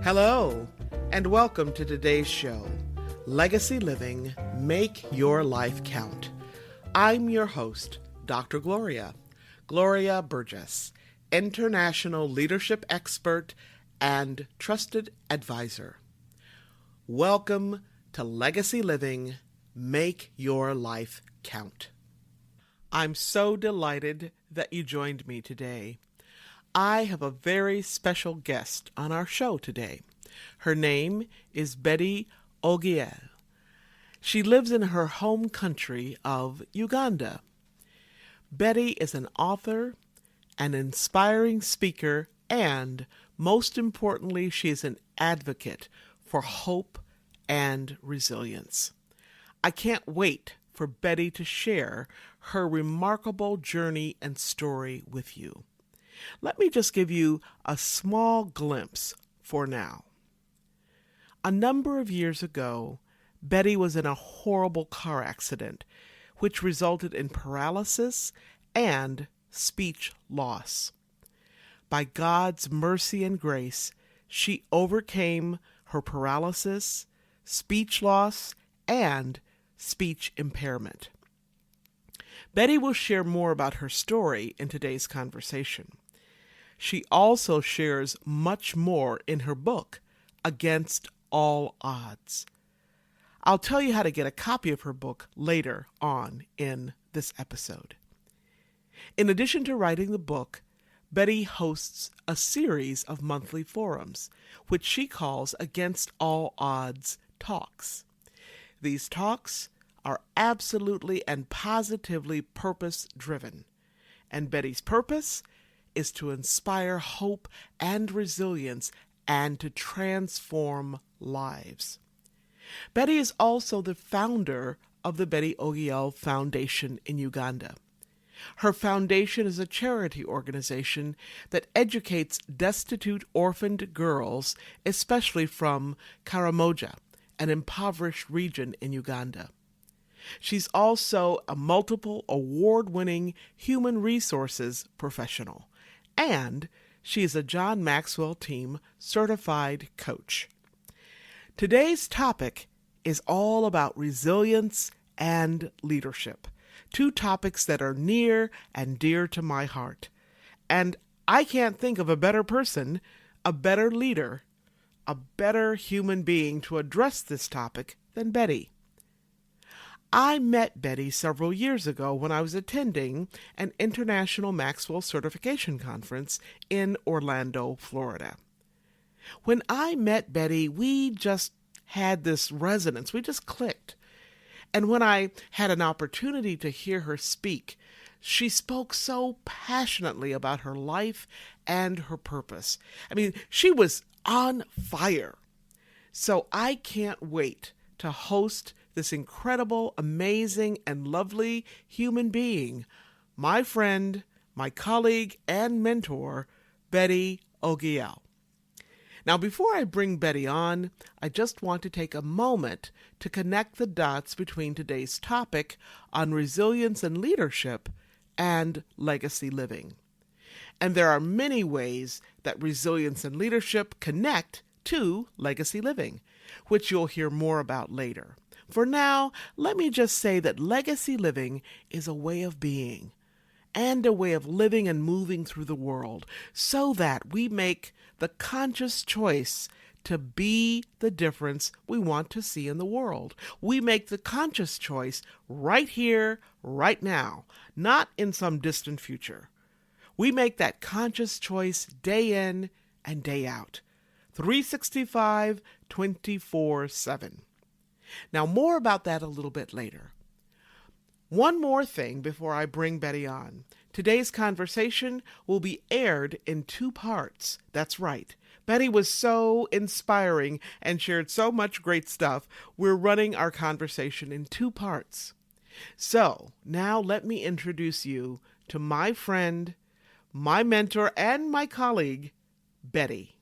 Hello, and welcome to today's show, Legacy Living, Make Your Life Count. I'm your host, Dr. Gloria Burgess, international leadership expert and trusted advisor. Welcome to Legacy Living, Make Your Life Count. I'm so delighted that you joined me today. I have a very special guest on our show today. Her name is Betty Ogiel. She lives in her home country of Uganda. Betty is an author, an inspiring speaker, and, most importantly, she is an advocate for hope and resilience. I can't wait for Betty to share her remarkable journey and story with you. Let me just give you a small glimpse for now. A number of years ago, Betty was in a horrible car accident, which resulted in paralysis and speech loss. By God's mercy and grace, she overcame her paralysis, speech loss, and speech impairment. Betty will share more about her story in today's conversation. She also shares much more in her book, Against All Odds. I'll tell you how to get a copy of her book later on in this episode. In addition to writing the book, Betty hosts a series of monthly forums, which she calls Against All Odds Talks. These talks are absolutely and positively purpose-driven, and Betty's purpose is to inspire hope and resilience and to transform lives. Betty is also the founder of the Betty Ogiel Foundation in Uganda. Her foundation is a charity organization that educates destitute orphaned girls, especially from Karamoja, an impoverished region in Uganda. She's also a multiple award-winning human resources professional, and she is a John Maxwell Team certified coach. Today's topic is all about resilience and leadership, two topics that are near and dear to my heart. And I can't think of a better person, a better leader, a better human being to address this topic than Betty. I met Betty several years ago when I was attending an international Maxwell certification conference in Orlando, Florida. When I met Betty, we just had this resonance. We just clicked. And when I had an opportunity to hear her speak, she spoke so passionately about her life and her purpose. I mean, she was on fire. So I can't wait to host this incredible, amazing, and lovely human being, my friend, my colleague, and mentor, Betty Ogiel. Now, before I bring Betty on, I just want to take a moment to connect the dots between today's topic on resilience and leadership and legacy living. And there are many ways that resilience and leadership connect to legacy living, which you'll hear more about later. For now, let me just say that legacy living is a way of being and a way of living and moving through the world so that we make the conscious choice to be the difference we want to see in the world. We make the conscious choice right here, right now, not in some distant future. We make that conscious choice day in and day out, 365, 24/7. Now, more about that a little bit later. One more thing before I bring Betty on. Today's conversation will be aired in 2 parts. That's right. Betty was so inspiring and shared so much great stuff. We're running our conversation in 2 parts. So, now let me introduce you to my friend, my mentor, and my colleague, Betty.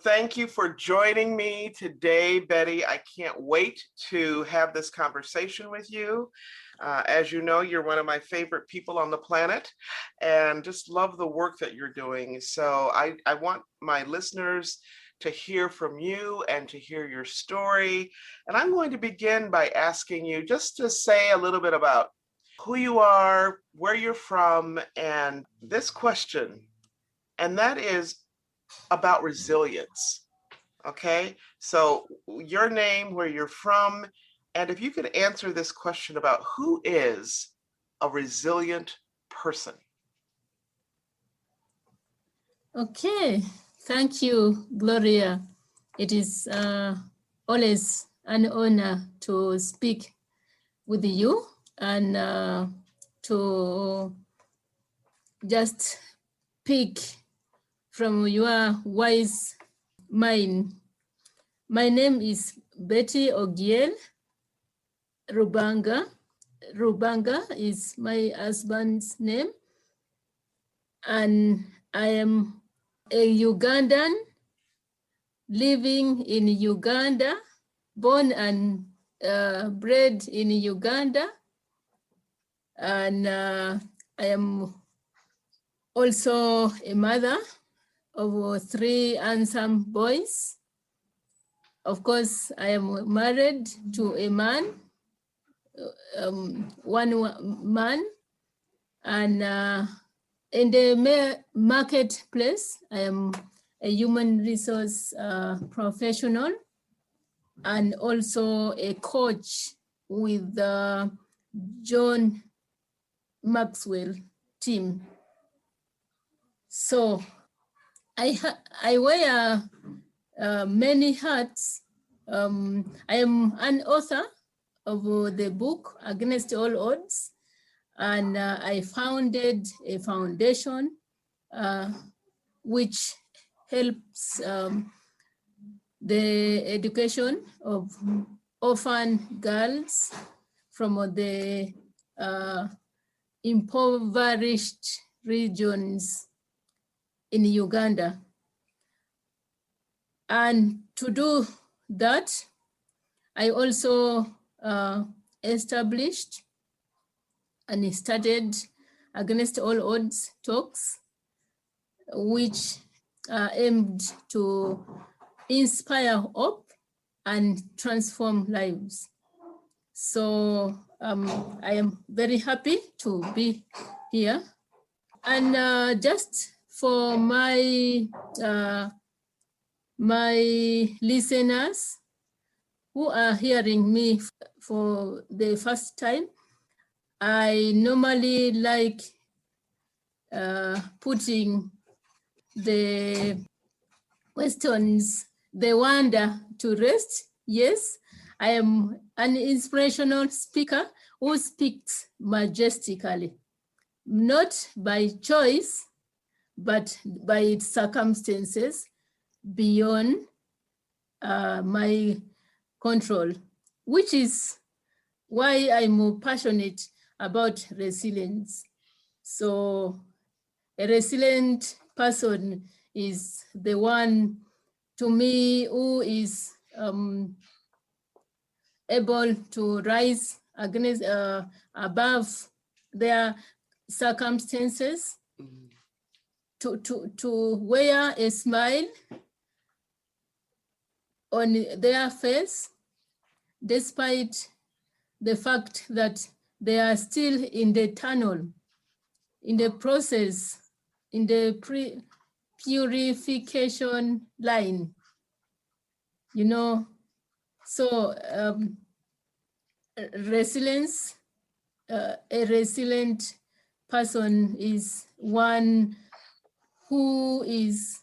Thank you for joining me today, Betty. I can't wait to have this conversation with you. As you know, you're one of my favorite people on the planet and just love the work that you're doing. So I want my listeners to hear from you and to hear your story. And I'm going to begin by asking you just to say a little bit about who you are, where you're from, and this question, and that is about resilience. Okay, so your name, where you're from, and if you could answer this question about who is a resilient person. Okay, thank you, Gloria. It is always an honor to speak with you and to just pick from your wise mind. My name is Betty Ogiel Rubanga. Rubanga is my husband's name, and I am a Ugandan living in Uganda, born and bred in Uganda, and I am also a mother of 3 handsome boys. Of course, I am married to a man, one man, and in the marketplace, I am a human resource professional and also a coach with the John Maxwell team. So I wear many hats. I am an author of the book Against All Odds, and I founded a foundation which helps the education of orphan girls from the impoverished regions in Uganda. And to do that, I also established and started Against All Odds talks, which aimed to inspire hope and transform lives. So I am very happy to be here. And just for my listeners who are hearing me for the first time, I normally like putting the questions, they wonder to rest. Yes, I am an inspirational speaker who speaks majestically, not by choice, but by its circumstances beyond my control, which is why I'm more passionate about resilience. So a resilient person is the one, to me, who is able to rise against above their circumstances, to wear a smile on their face, despite the fact that they are still in the tunnel, in the process, in the purification line, you know. So resilience, a resilient person is one who is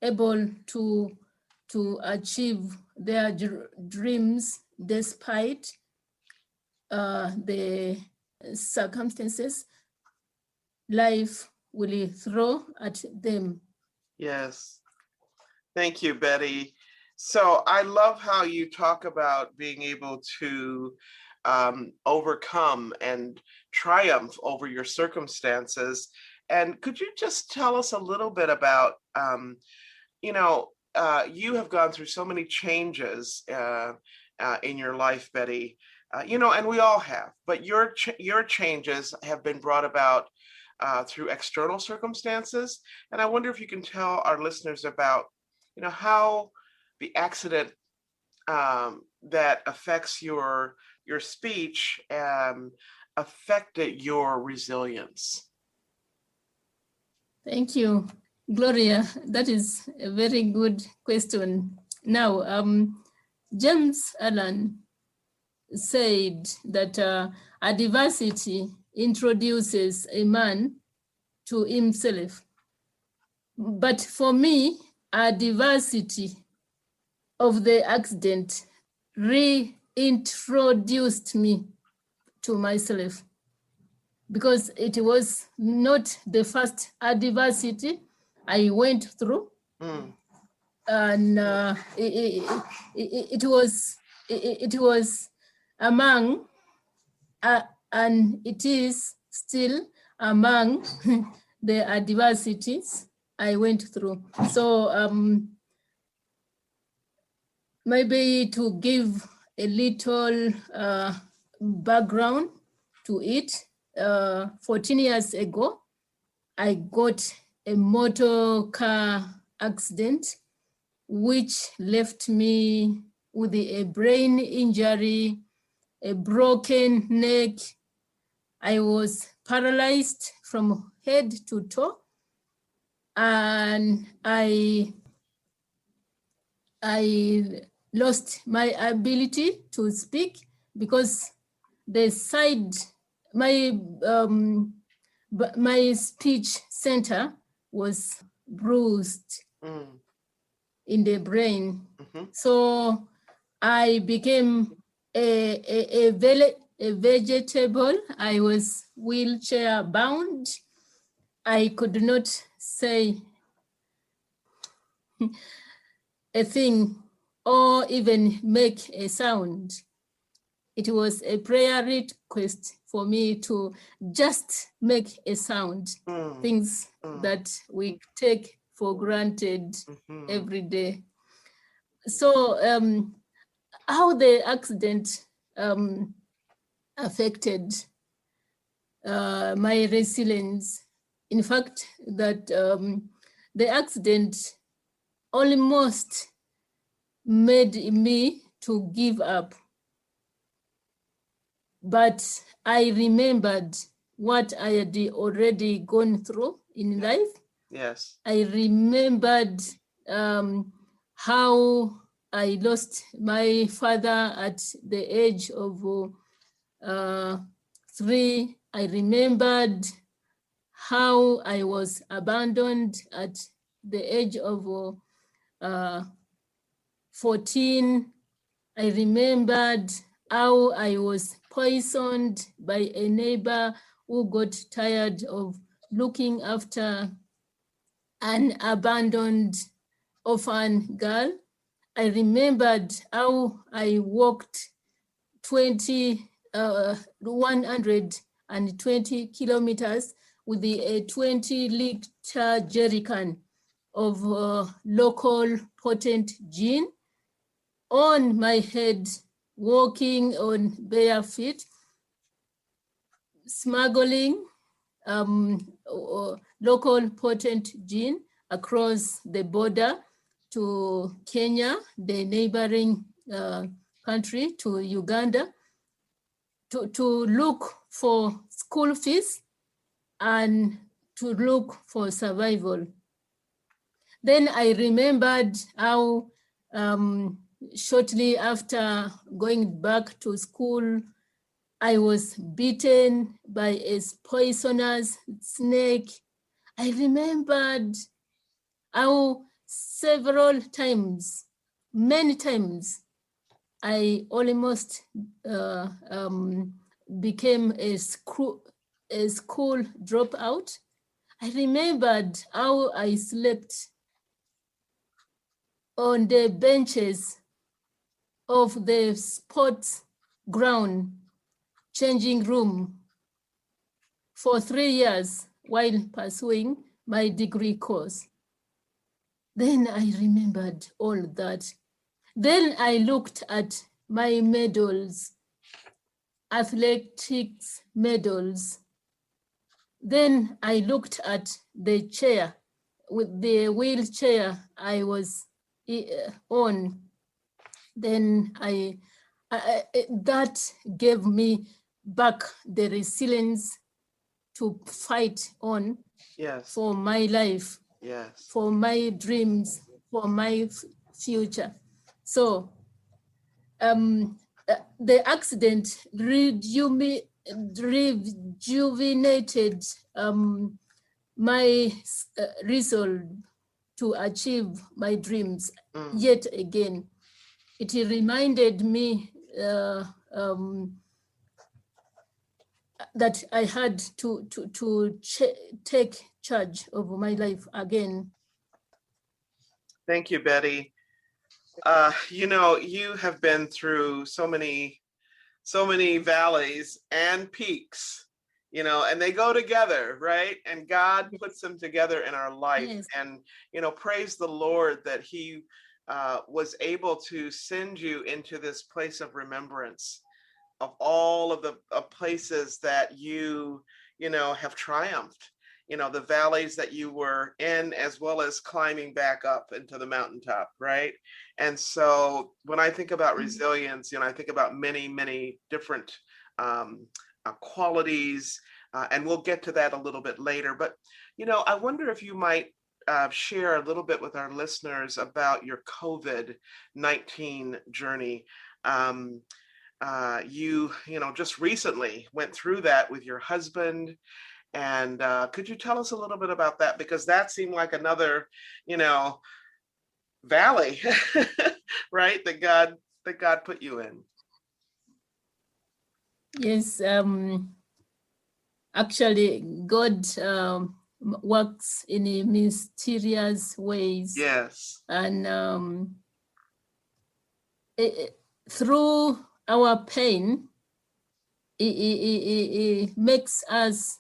able to achieve their dreams despite the circumstances life will throw at them. Yes. Thank you, Betty. So I love how you talk about being able to overcome and triumph over your circumstances. And could you just tell us a little bit about, you have gone through so many changes in your life, Betty. And we all have, but your changes have been brought about through external circumstances. And I wonder if you can tell our listeners about, how the accident that affects your speech affected your resilience. Thank you, Gloria. That is a very good question. Now, James Allen said that adversity introduces a man to himself. But for me, adversity of the accident reintroduced me to myself, because it was not the first adversity I went through. And it was among, and it is still among the adversities I went through. So maybe to give a little background to it, 14 years ago, I got a motor car accident, which left me with a brain injury, a broken neck. I was paralyzed from head to toe, and I lost my ability to speak because the side, my speech center was bruised in the brain. So I became a vegetable. I was wheelchair bound. I could not say a thing or even make a sound. It was a prayer request for me to just make a sound, things that we take for granted every day. So how the accident affected my resilience. In fact, that the accident almost made me to give up. But I remembered what I had already gone through in life. Yes. I remembered how I lost my father at the age of 3. I remembered how I was abandoned at the age of 14. I remembered how I was poisoned by a neighbor who got tired of looking after an abandoned orphan girl. I remembered how I walked 120 kilometers with a 20-liter jerrycan of local potent gin on my head, walking on bare feet, smuggling local potent gin across the border to Kenya, the neighboring country, to Uganda, to look for school fees and to look for survival. Then I remembered how shortly after going back to school, I was bitten by a poisonous snake. I remembered how several times, many times, I almost became a school dropout. I remembered how I slept on the benches of the sports ground changing room for 3 years while pursuing my degree course. Then I remembered all that. Then I looked at my medals, athletics medals. Then I looked at the chair, with the wheelchair I was on. Then that gave me back the resilience to fight on. Yes. For my life. Yes. For my dreams, for my future. So the accident rejuvenated my resolve to achieve my dreams yet again. It reminded me that I had to take charge of my life again. Thank you, Betty. You have been through so many valleys and peaks, and they go together, right? And God puts them together in our life. Yes. And, praise the Lord that he was able to send you into this place of remembrance of all of the places that you have triumphed, the valleys that you were in, as well as climbing back up into the mountaintop, right? And so when I think about resilience, I think about many, many different qualities, and we'll get to that a little bit later. But, I wonder if you might share a little bit with our listeners about your COVID-19 journey. You just recently went through that with your husband. And could you tell us a little bit about that? Because that seemed like another, valley, right? That God put you in. Yes. Actually, God works in mysterious ways. Yes. And through our pain, it makes us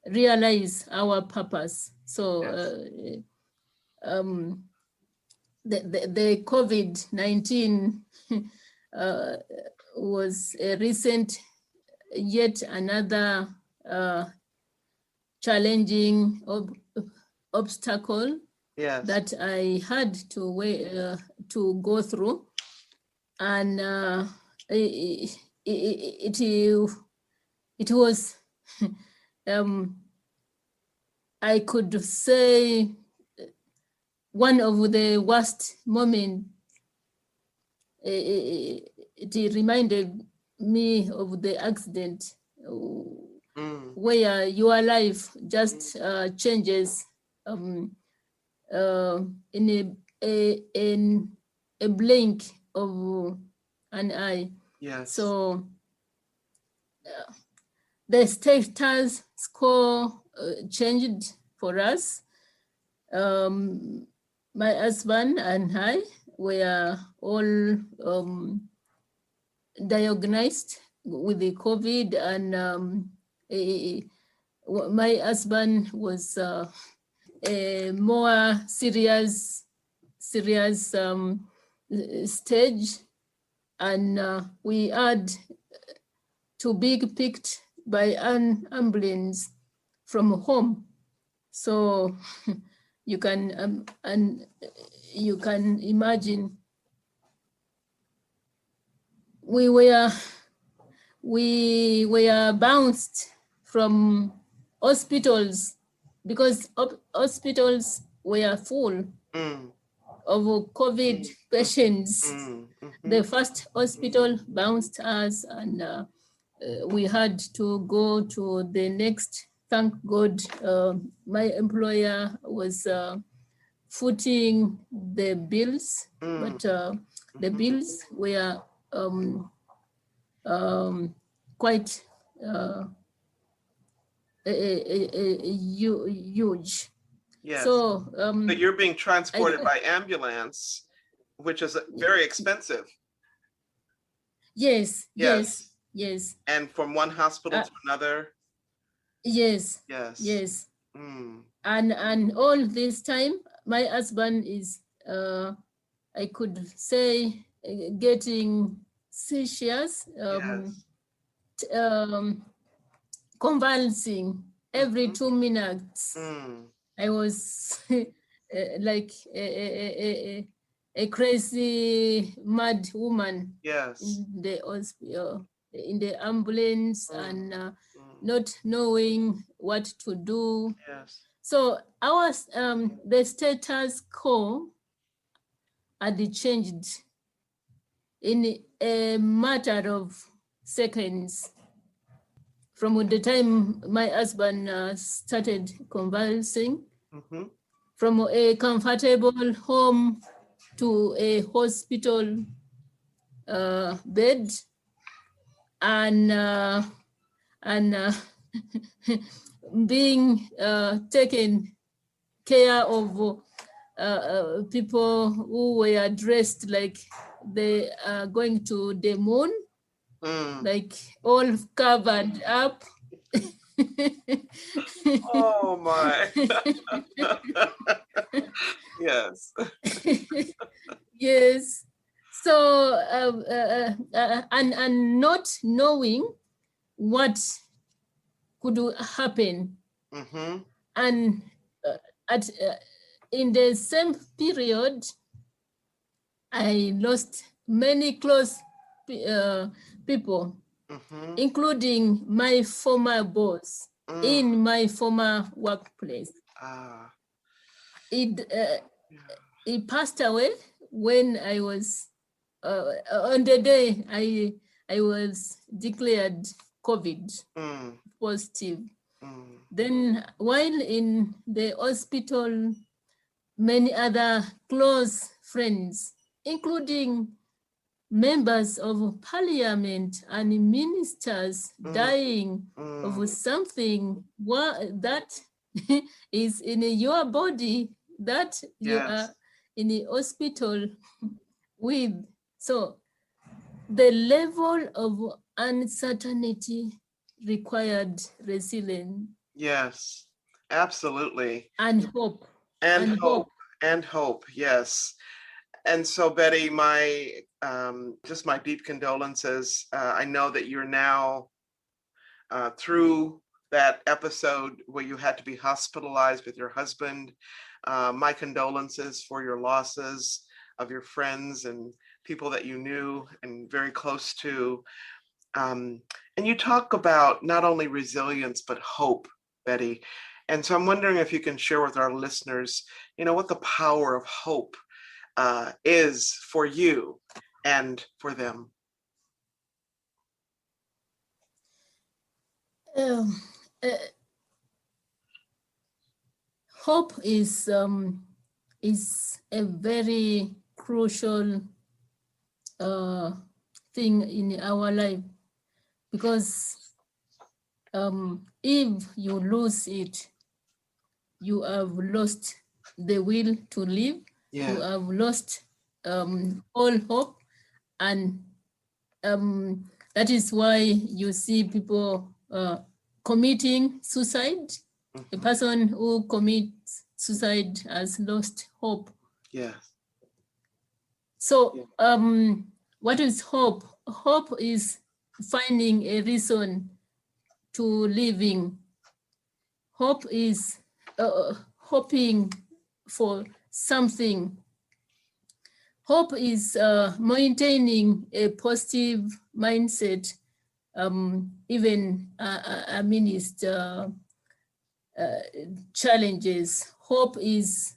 realize our purpose. So yes. The COVID-19 was a recent, yet another challenging obstacle. Yes. That I had to go through, and it was I could say one of the worst moments. It reminded me of the accident where your life just changes in a blink of an eye. Yes. So the status quo changed for us. My husband and I were all diagnosed with the COVID, and my husband was a more serious stage, and we had to be picked by an ambulance from home. So you can imagine we were bounced from hospitals because hospitals were full of COVID patients. The first hospital bounced us, and we had to go to the next. Thank God, my employer was footing the bills, but the bills were quite huge. Yes. So you're being transported by ambulance, which is very expensive. Yes. And from one hospital to another. Yes. And all this time, my husband is, I could say, getting seizures, convulsing every 2 minutes. I was like a crazy mad woman in the hospital, in the ambulance, and not knowing what to do. So the status quo had changed in a matter of seconds. From the time my husband started convulsing, from a comfortable home to a hospital bed, and being taken care of people who were dressed like they are going to the moon, like all covered up. Oh my. Yes. Yes. So and not knowing what could happen, and in the same period, I lost many close people, including my former boss in my former workplace. He passed away when I was on the day I was declared COVID positive. Then while in the hospital, many other close friends, including members of parliament and ministers, dying of something that is in your body that you are in the hospital with. So the level of uncertainty required resilience. Yes, absolutely. And hope. And hope, yes. And so, Betty, my just my deep condolences. I know that you're now through that episode where you had to be hospitalized with your husband. My condolences for your losses of your friends and people that you knew and very close to. And you talk about not only resilience, but hope, Betty. And so I'm wondering if you can share with our listeners, what the power of hope is for you and for them. Hope is a very crucial thing in our life, because if you lose it, you have lost the will to live. You have lost all hope, and that is why you see people committing suicide. A person who commits suicide has lost hope. So what is hope? Hope is finding a reason to living. Hope is hoping for something. Hope is maintaining a positive mindset, even amidst challenges. Hope is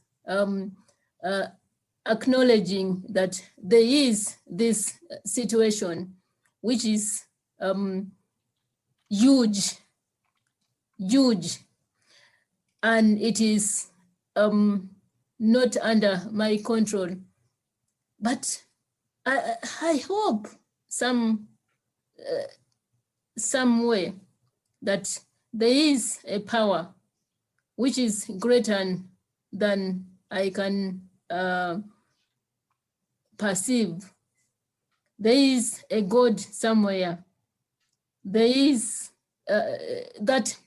acknowledging that there is this situation, which is huge, and it is not under my control. But I hope some way that there is a power which is greater than I can perceive. There is a God somewhere. There is that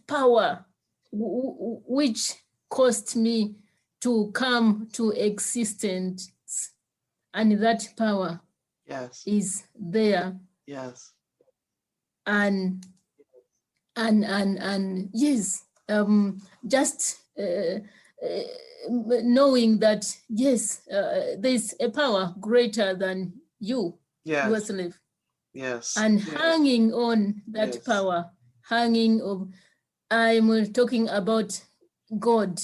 power which caused me to come to existence, and that power Yes. is there. Yes. And yes, just knowing that yes, there's a power greater than you, Yes. yourself, Yes. and hanging on that power, hanging of. I'm talking about God,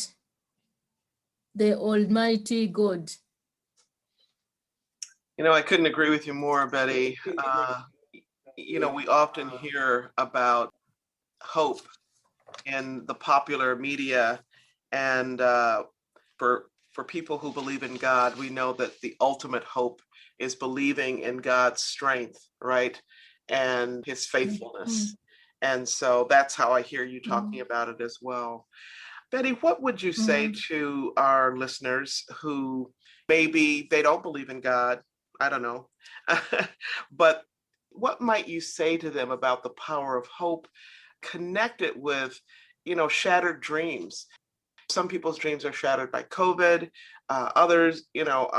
the Almighty God. You know, I couldn't agree with you more, Betty. You know, we often hear about hope in the popular media, and for people who believe in God, we know that the ultimate hope is believing in God's strength, right, and His faithfulness. And so that's how I hear you talking about it as well. Betty, what would you say to our listeners who maybe they don't believe in God? I don't know. But what might you say to them about the power of hope connected with, you know, shattered dreams? Some people's dreams are shattered by COVID, others, you know,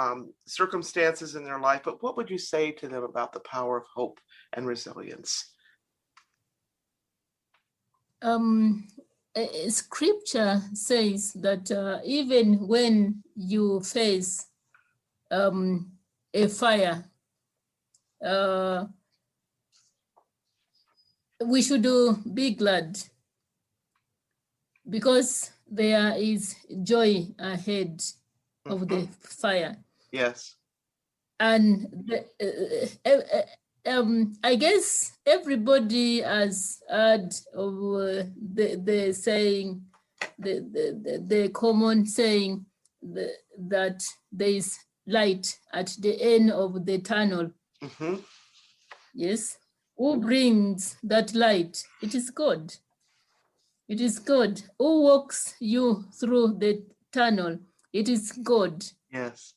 circumstances in their life. But what would you say to them about the power of hope and resilience? Scripture says that even when you face a fire, we should be glad, because there is joy ahead of the fire. Yes. And I guess everybody has heard of the saying, the common saying that there is light at the end of the tunnel. Yes. Who brings that light? It is God. It is God. Who walks you through the tunnel? It is God. Yes.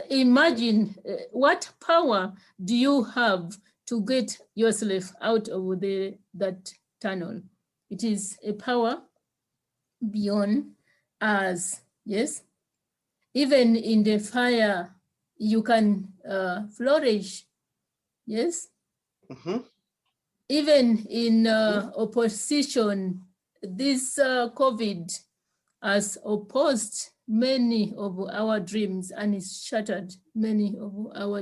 Imagine what power do you have to get yourself out of that tunnel? It is a power beyond us. Yes. Even in the fire, you can flourish. Yes. Even in opposition, this COVID has opposed many of our dreams and it's shattered many of our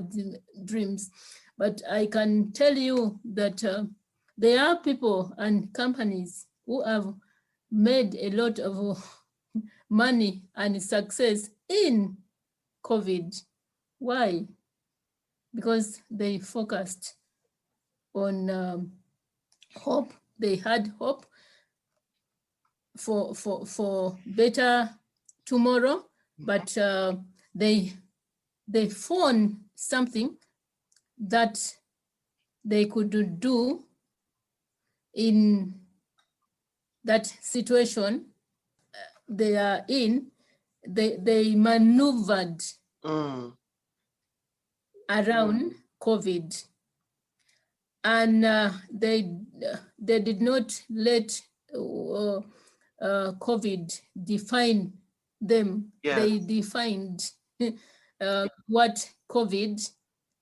dreams. But I can tell you that there are people and companies who have made a lot of money and success in COVID. Why? Because they focused on hope. They had hope for better tomorrow, but they found something that they could do in that situation they are in. They maneuvered around COVID, and they did not let COVID define them. Yes. They defined what COVID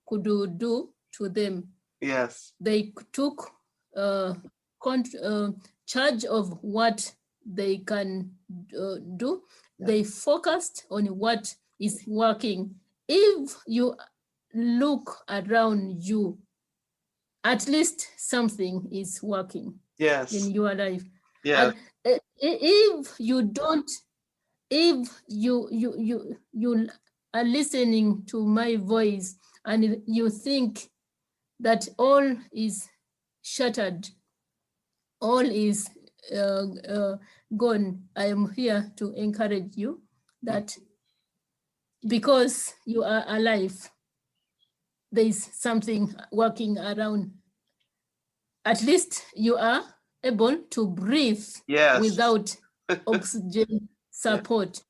could do to them. Yes. They took charge of what they can do. They focused on what is working. If you look around you, at least something is working. Yes. In your life. Yes. And if you don't, if you are listening to my voice and you think that all is shattered, all is gone, I am here to encourage you that because you are alive, there is something working around. At least you are able to breathe without oxygen support.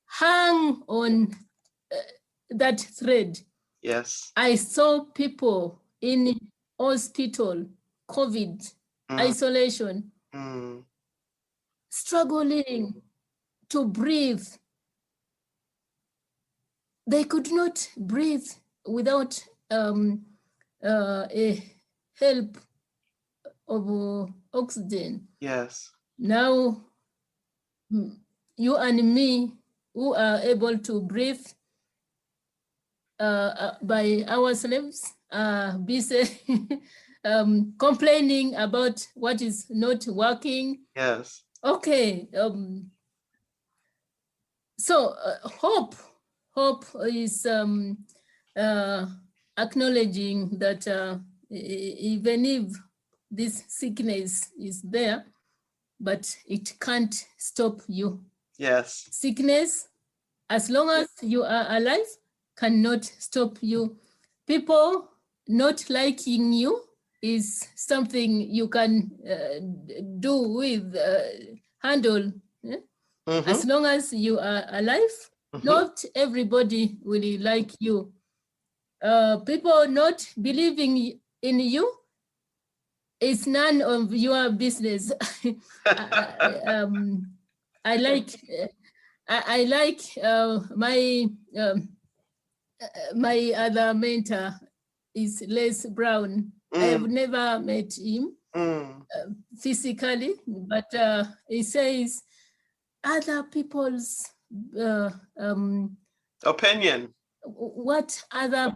Hang on that thread. Yes. I saw people in hospital, COVID, isolation, struggling to breathe. They could not breathe without a help of oxygen. Yes. Now, you and me, who are able to breathe by ourselves, busy complaining about what is not working. Yes. Okay. So hope is acknowledging that even if this sickness is there, but it can't stop you. Yes. Sickness, as long as you are alive, cannot stop you. People not liking you is something you can do with, handle. As long as you are alive, not everybody will like you. People not believing in you is none of your business. I like my other mentor is Les Brown. I have never met him physically, but he says other people's opinion. What other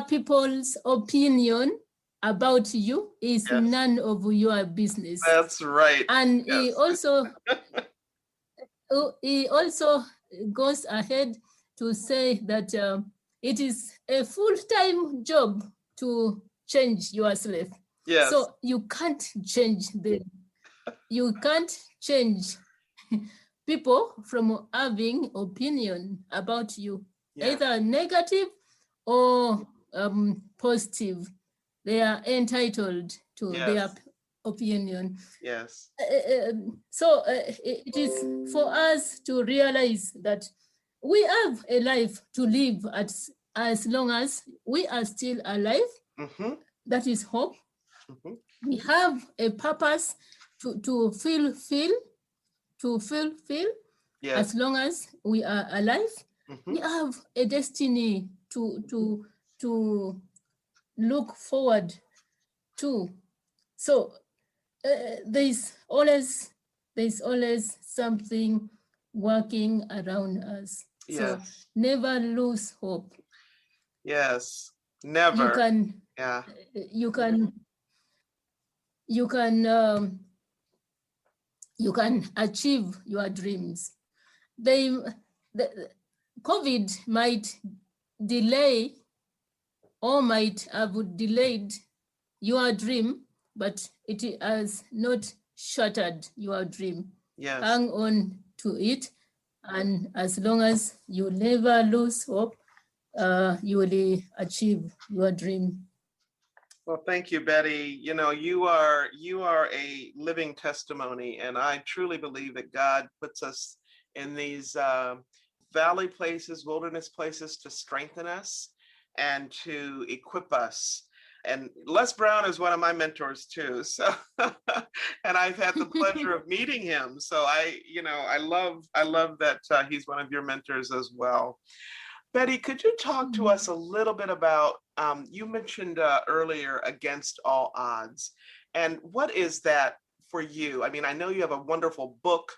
people's opinion about you is none of your business. That's right. And he also goes ahead to say that it is a full-time job to change yourself. Yes. So you can't change people from having opinion about you, either negative or positive. They are entitled to their opinion. Yes. So it is for us to realize that we have a life to live as long as we are still alive. That is hope. We have a purpose to fulfill. As long as we are alive, we have a destiny to look forward to. So there's always something working around us. So never lose hope. Yes, never. You can achieve your dreams. The COVID might delay or might have delayed your dream, but it has not shattered your dream. Yes. Hang on to it, and as long as you never lose hope, you will achieve your dream. Well, thank you, Betty. You know, you are a living testimony, and I truly believe that God puts us in these valley places, wilderness places to strengthen us and to equip us. And Les Brown is one of my mentors too. So, and I've had the pleasure of meeting him. So I love that he's one of your mentors as well. Betty, could you talk to us a little bit about, you mentioned earlier, Against All Odds, and what is that for you? I mean, I know you have a wonderful book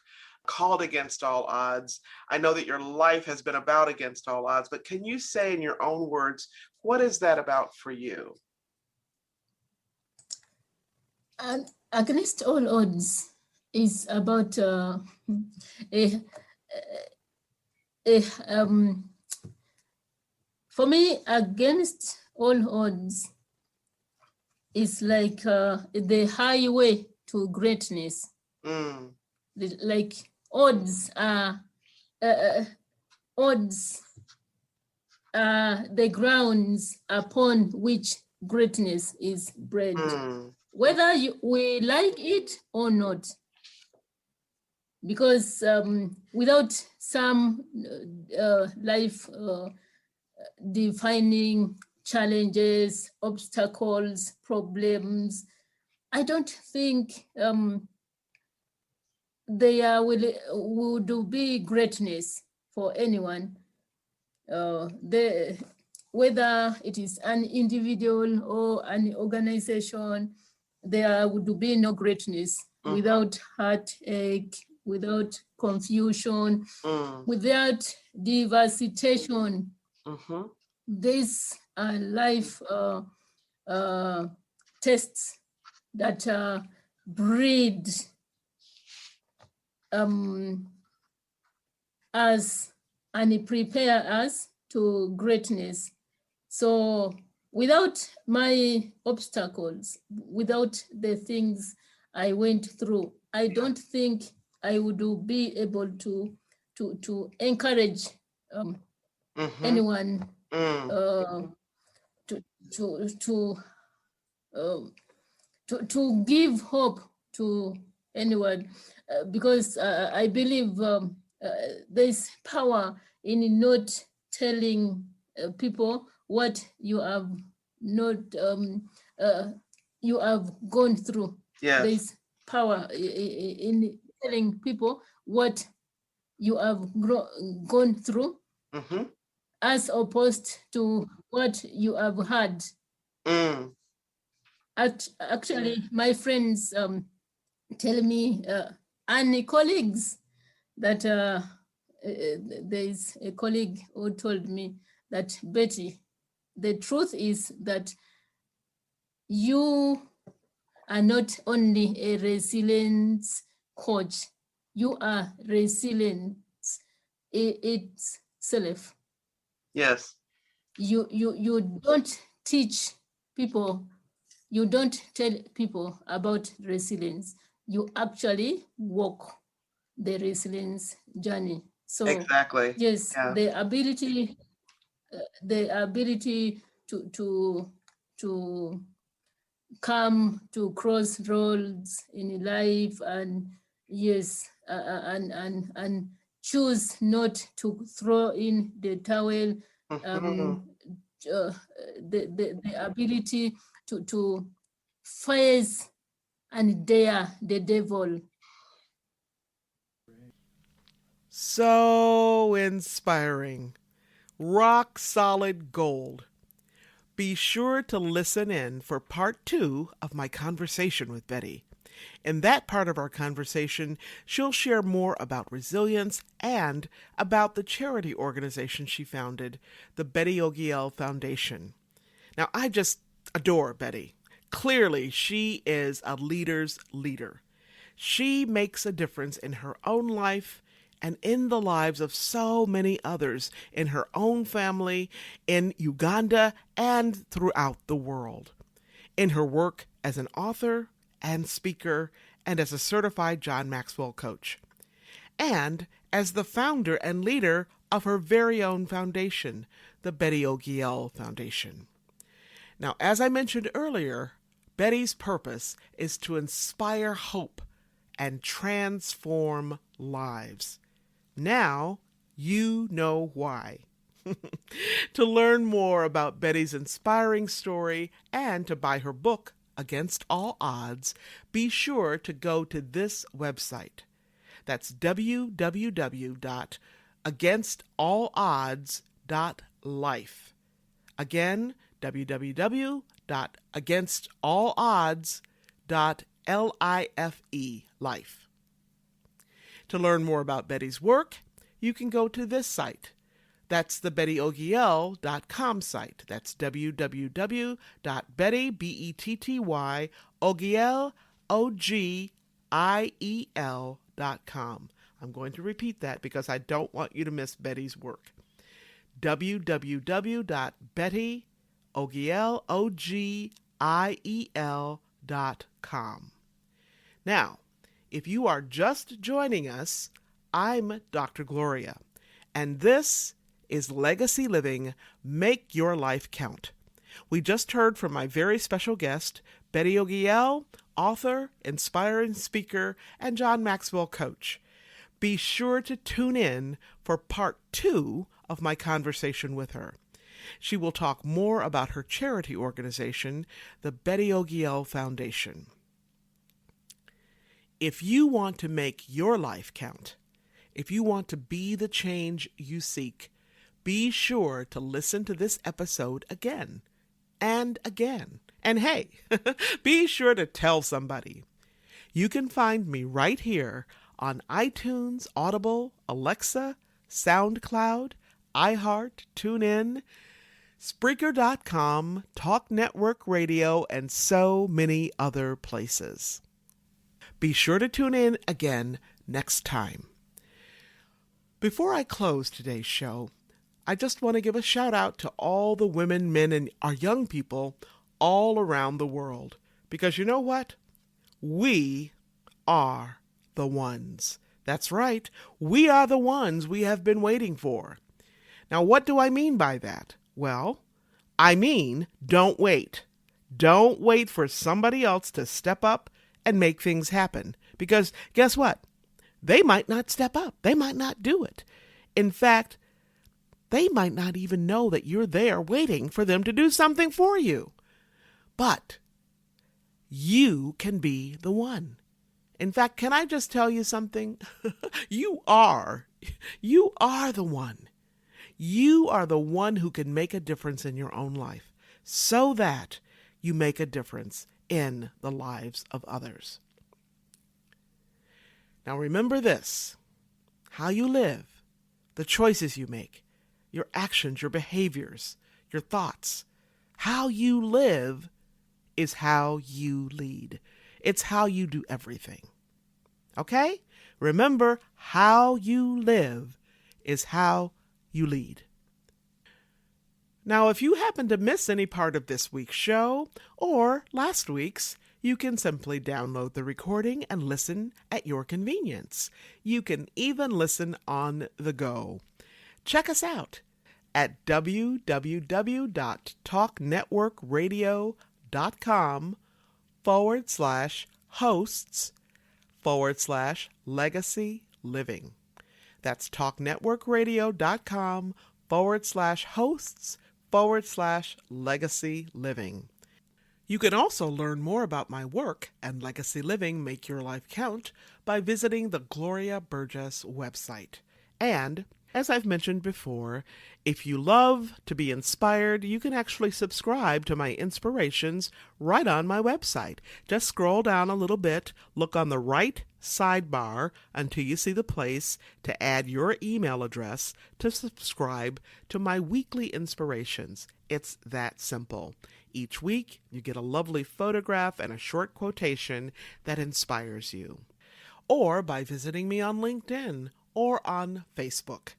called Against All Odds. I know that your life has been about against all odds, but can you say in your own words, what is that about for you? Against All Odds is about for me, Against All Odds is like the highway to greatness. Like odds are the grounds upon which greatness is bred, whether we like it or not. Because without some life defining challenges, obstacles, problems, I don't think there would be greatness for anyone. Whether it is an individual or an organization, there would be no greatness without heartache, without confusion, without diversification. These are life tests that breed us and prepare us to greatness. So without my obstacles, without the things I went through, I don't think I would be able to encourage anyone to give hope to anyone, because I believe there's power in not telling people what you have not you have gone through. Yes. There's power in telling people what you have gone through, as opposed to what you have had. Actually, my friends tell me, and colleagues, that there's a colleague who told me that, Betty, the truth is that you are not only a resilience coach, you are resilience itself. Yes. You don't teach people, you don't tell people about resilience. You actually walk the resilience journey. So exactly. Yes, yeah. the ability to come to crossroads in life, and yes, and choose not to throw in the towel. The ability to face and dare the devil. So inspiring. Rock solid gold. Be sure to listen in for part 2 of my conversation with Betty. In that part of our conversation, she'll share more about resilience and about the charity organization she founded, the Betty Ogiel Foundation. Now, I just adore Betty. Clearly, she is a leader's leader. She makes a difference in her own life and in the lives of so many others in her own family, in Uganda, and throughout the world. In her work as an author and speaker, and as a certified John Maxwell coach, and as the founder and leader of her very own foundation, the Betty Ogiel Foundation. Now, as I mentioned earlier, Betty's purpose is to inspire hope and transform lives. Now, you know why. To learn more about Betty's inspiring story and to buy her book, Against All Odds, be sure to go to this website. That's www.againstalodds.life. Again, www.againstalodds.life. To learn more about Betty's work, you can go to this site. That's the BettyOgiel.com site. That's www.betty, B-E-T-T-Y, Ogiel, O-G-I-E-L.com. I'm going to repeat that because I don't want you to miss Betty's work. www.betty.ogiel.com. Now, if you are just joining us, I'm Dr. Gloria, and this is Legacy Living, Make Your Life Count. We just heard from my very special guest, Betty Ogiel, author, inspiring speaker, and John Maxwell coach. Be sure to tune in for part 2 of my conversation with her. She will talk more about her charity organization, the Betty Ogiel Foundation. If you want to make your life count, if you want to be the change you seek, be sure to listen to this episode again and again. And hey, be sure to tell somebody. You can find me right here on iTunes, Audible, Alexa, SoundCloud, iHeart, TuneIn, Spreaker.com, Talk Network Radio, and so many other places. Be sure to tune in again next time. Before I close today's show, I just want to give a shout out to all the women, men, and our young people all around the world. Because you know what? We are the ones. That's right. We are the ones we have been waiting for. Now, what do I mean by that? Well, I mean, don't wait. Don't wait for somebody else to step up and make things happen. Because guess what? They might not step up. They might not do it. In fact, they might not even know that you're there waiting for them to do something for you. But you can be the one. In fact, can I just tell you something? You are the one. You are the one who can make a difference in your own life so that you make a difference in the lives of others. Now remember this, how you live, the choices you make, your actions, your behaviors, your thoughts, how you live is how you lead. It's how you do everything. Okay? Remember, how you live is how you lead. Now, if you happen to miss any part of this week's show or last week's, you can simply download the recording and listen at your convenience. You can even listen on the go. Check us out at www.talknetworkradio.com/hosts/legacy living. That's talknetworkradio.com/hosts/legacy living. You can also learn more about my work and Legacy Living Make Your Life Count by visiting the Gloria Burgess website. And, as I've mentioned before, if you love to be inspired, you can actually subscribe to my inspirations right on my website. Just scroll down a little bit, look on the right sidebar until you see the place to add your email address to subscribe to my weekly inspirations. It's that simple. Each week, you get a lovely photograph and a short quotation that inspires you. Or by visiting me on LinkedIn or on Facebook.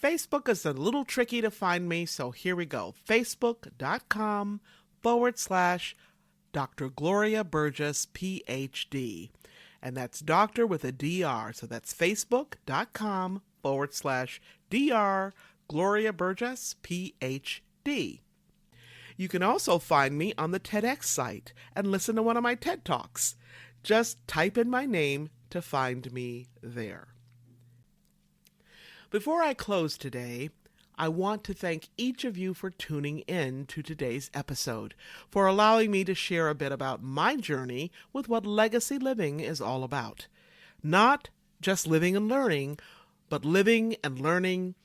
Facebook is a little tricky to find me, so here we go. Facebook.com/Dr. Gloria Burgess, PhD. And that's doctor with a DR. So that's Facebook.com/Dr. Gloria Burgess, PhD. You can also find me on the TEDx site and listen to one of my TED Talks. Just type in my name to find me there. Before I close today, I want to thank each of you for tuning in to today's episode, for allowing me to share a bit about my journey with what legacy living is all about. Not just living and learning, but living and learning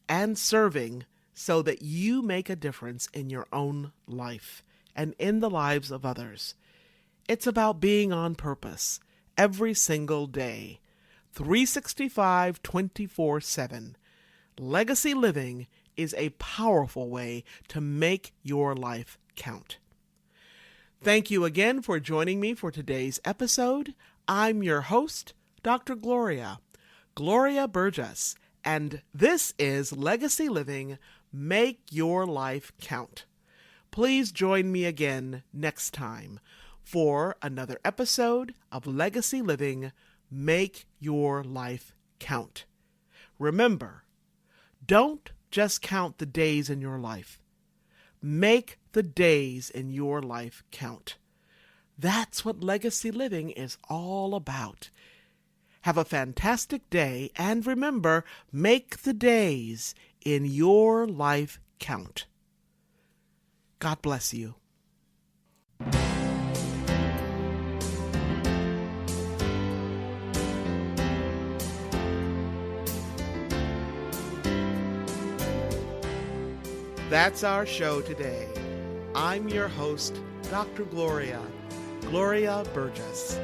and serving so that you make a difference in your own life and in the lives of others. It's about being on purpose every single day, 365, 24/7. Legacy living is a powerful way to make your life count. Thank you again for joining me for today's episode. I'm your host, Dr. Gloria Burgess, and this is Legacy Living, Make Your Life Count. Please join me again next time for another episode of Legacy Living, Make Your Life Count. Remember, don't just count the days in your life. Make the days in your life count. That's what legacy living is all about. Have a fantastic day, and remember, make the days in your life count. God bless you. . That's our show today. I'm your host, Dr. Gloria Burgess.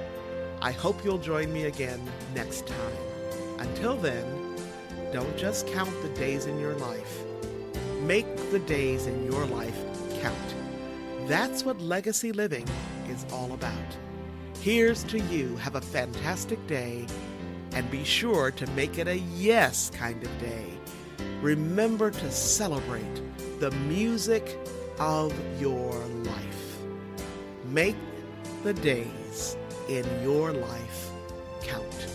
I hope you'll join me again next time. Until then, don't just count the days in your life. Make the days in your life count. That's what legacy living is all about. Here's to you. Have a fantastic day, and be sure to make it a yes kind of day. Remember to celebrate the music of your life. Make the days in your life count.